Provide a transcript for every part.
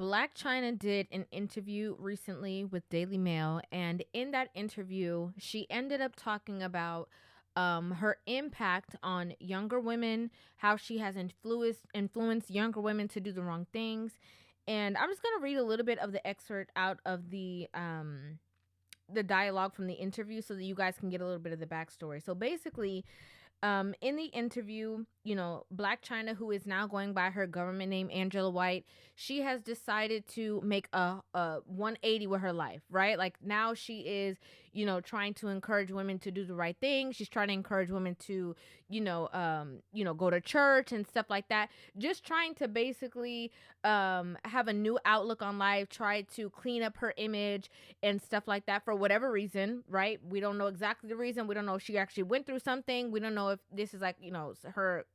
Blac Chyna did an interview recently with Daily Mail, and in that interview, she ended up talking about her impact on younger women, how she has influenced younger women to do the wrong things. And I'm just gonna read a little bit of the excerpt out of the dialogue from the interview so that you guys can get a little bit of the backstory. So basically, in the interview, Blac Chyna, who is now going by her government name Angela White, she has decided to make a 180 with her life, right? Like now she is, trying to encourage women to do the right thing. She's trying to encourage women to, go to church and stuff like that. Just trying to basically have a new outlook on life, try to clean up her image and stuff like that for whatever reason, right? We don't know exactly the reason. We don't know if she actually went through something. We don't know if this is like, her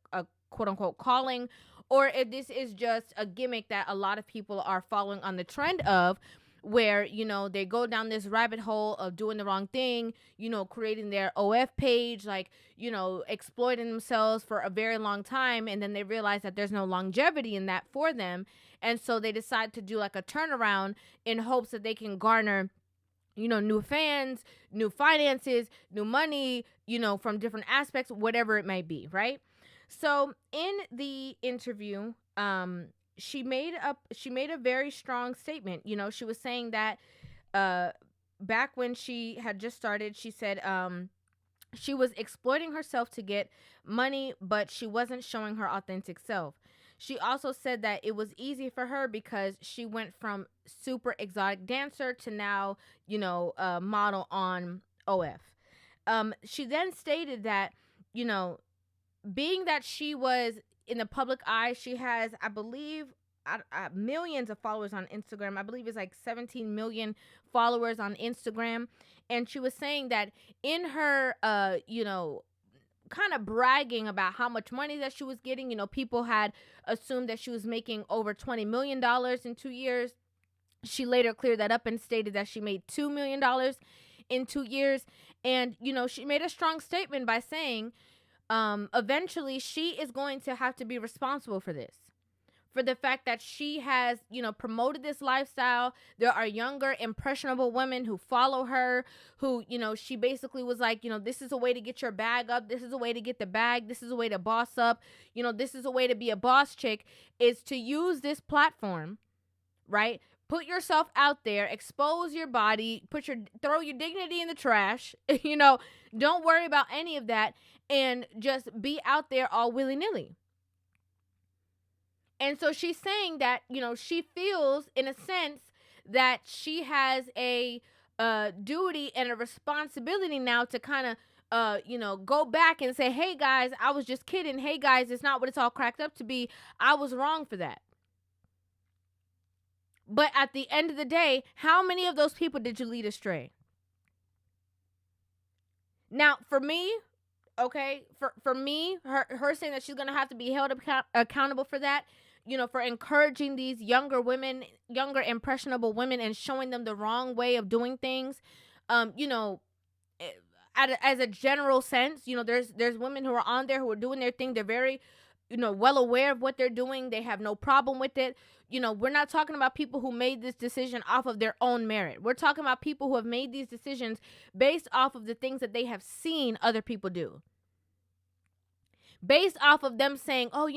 quote unquote calling, or if this is just a gimmick that a lot of people are following on the trend of, where they go down this rabbit hole of doing the wrong thing, creating their OF page, like, exploiting themselves for a very long time, and then they realize that there's no longevity in that for them, and so they decide to do like a turnaround in hopes that they can garner new fans, new finances, new money, from different aspects, whatever it may be, right? So in the interview, she made a very strong statement. She was saying that back when she had just started, she said she was exploiting herself to get money, but she wasn't showing her authentic self. She also said that it was easy for her because she went from super exotic dancer to now, model on OF. She then stated that, being that she was in the public eye, she has, I believe, millions of followers on Instagram. I believe it's like 17 million followers on Instagram. And she was saying that in her, kind of bragging about how much money that she was getting, people had assumed that she was making over $20 million in 2 years. She later cleared that up and stated that she made $2 million in 2 years. And, she made a strong statement by saying, eventually she is going to have to be responsible for this, for the fact that she has, promoted this lifestyle. There are younger, impressionable women who follow her, who, she basically was like, this is a way to get your bag up. This is a way to get the bag. This is a way to boss up. This is a way to be a boss chick, is to use this platform, right? Put yourself out there, expose your body, throw your dignity in the trash, don't worry about any of that, and just be out there all willy-nilly. And so she's saying that, she feels in a sense that she has a duty and a responsibility now to kind of, go back and say, hey guys, I was just kidding. Hey guys, it's not what it's all cracked up to be. I was wrong for that. But at the end of the day, how many of those people did you lead astray? Now, for me, okay, for me, her saying that she's going to have to be held accountable for that, for encouraging these younger women, younger impressionable women, and showing them the wrong way of doing things, as a general sense, there's women who are on there who are doing their thing. They're very, well aware of what they're doing. They have no problem with it. We're not talking about people who made this decision off of their own merit. We're talking about people who have made these decisions based off of the things that they have seen other people do. Based off of them saying, oh,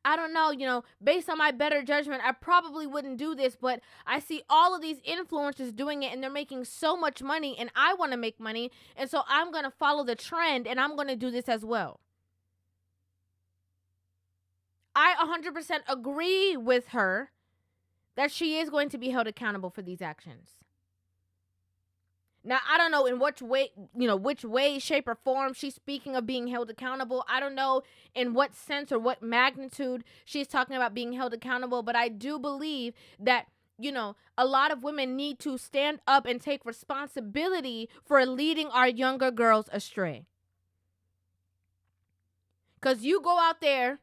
I don't know, based on my better judgment, I probably wouldn't do this, but I see all of these influencers doing it and they're making so much money and I want to make money. And so I'm going to follow the trend and I'm going to do this as well. I 100% agree with her that she is going to be held accountable for these actions. Now, I don't know in which way, shape, or form she's speaking of being held accountable. I don't know in what sense or what magnitude she's talking about being held accountable, but I do believe that, a lot of women need to stand up and take responsibility for leading our younger girls astray. Because you go out there,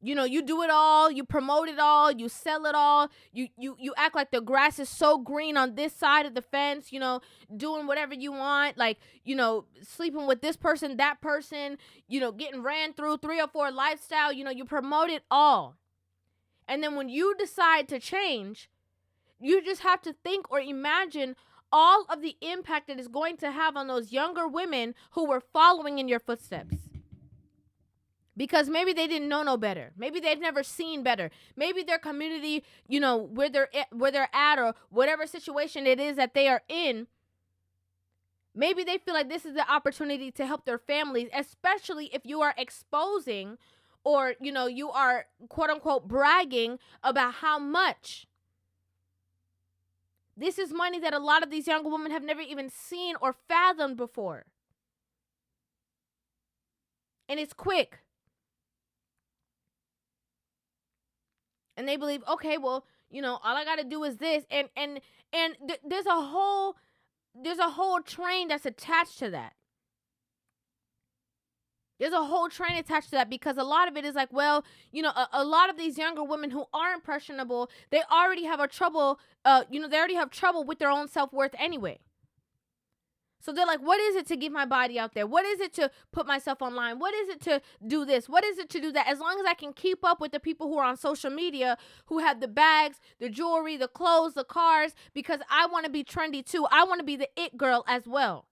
you do it all, you promote it all, you sell it all, you act like the grass is so green on this side of the fence, doing whatever you want, like, sleeping with this person, that person, getting ran through 3 or 4 lifestyle, you promote it all. And then when you decide to change, you just have to think or imagine all of the impact it is going to have on those younger women who were following in your footsteps. Because maybe they didn't know no better. Maybe they've never seen better. Maybe their community, where they're at, or whatever situation it is that they are in, maybe they feel like this is the opportunity to help their families, especially if you are exposing or, you are quote unquote bragging about how much this is money that a lot of these younger women have never even seen or fathomed before. And it's quick. And they believe, okay, well, all I got to do is this. And there's a whole train that's attached to that. There's a whole train attached to that, because a lot of it is like, well, a lot of these younger women who are impressionable, they already have trouble with their own self-worth anyway. So they're like, what is it to get my body out there? What is it to put myself online? What is it to do this? What is it to do that? As long as I can keep up with the people who are on social media, who have the bags, the jewelry, the clothes, the cars, because I want to be trendy too. I want to be the it girl as well.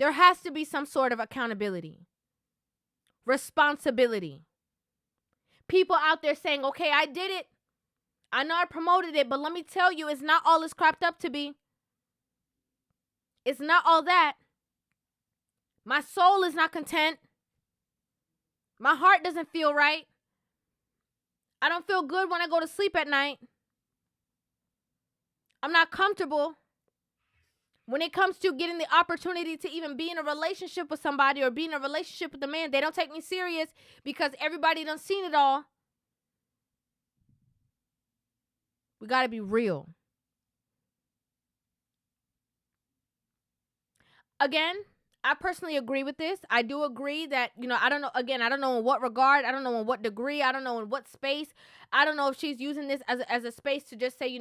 There has to be some sort of accountability, responsibility. People out there saying, okay, I did it. I know I promoted it, but let me tell you, it's not all it's cracked up to be. It's not all that. My soul is not content. My heart doesn't feel right. I don't feel good when I go to sleep at night. I'm not comfortable when it comes to getting the opportunity to even be in a relationship with somebody or be in a relationship with a man. They don't take me serious because everybody done seen it all. We got to be real. Again, I personally agree with this. I do agree that, I don't know, again, I don't know in what regard, I don't know in what degree, I don't know in what space. I don't know if she's using this as a space to just say,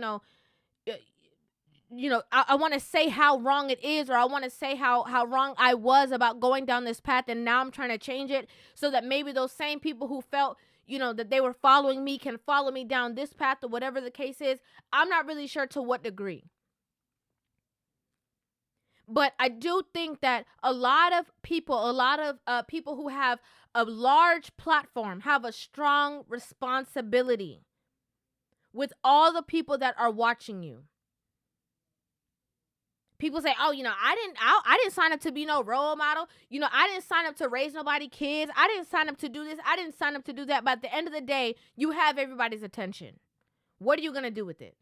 I want to say how wrong it is, or I want to say how wrong I was about going down this path, and now I'm trying to change it so that maybe those same people who felt that they were following me can follow me down this path, or whatever the case is. I'm not really sure to what degree. But I do think that a lot of people who have a large platform have a strong responsibility with all the people that are watching you. People say, oh, I didn't sign up to be no role model. I didn't sign up to raise nobody kids. I didn't sign up to do this. I didn't sign up to do that. But at the end of the day, you have everybody's attention. What are you going to do with it?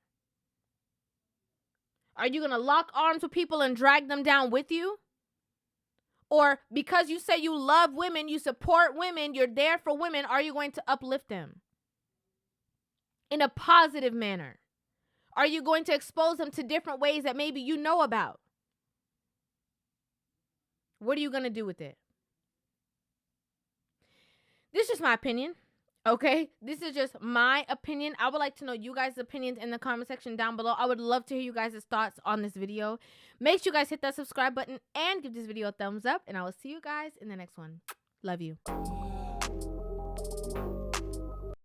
Are you going to lock arms with people and drag them down with you? Or because you say you love women, you support women, you're there for women, are you going to uplift them in a positive manner? Are you going to expose them to different ways that maybe you know about? What are you going to do with it? This is just my opinion, okay? This is just my opinion. I would like to know you guys' opinions in the comment section down below. I would love to hear you guys' thoughts on this video. Make sure you guys hit that subscribe button and give this video a thumbs up. And I will see you guys in the next one. Love you.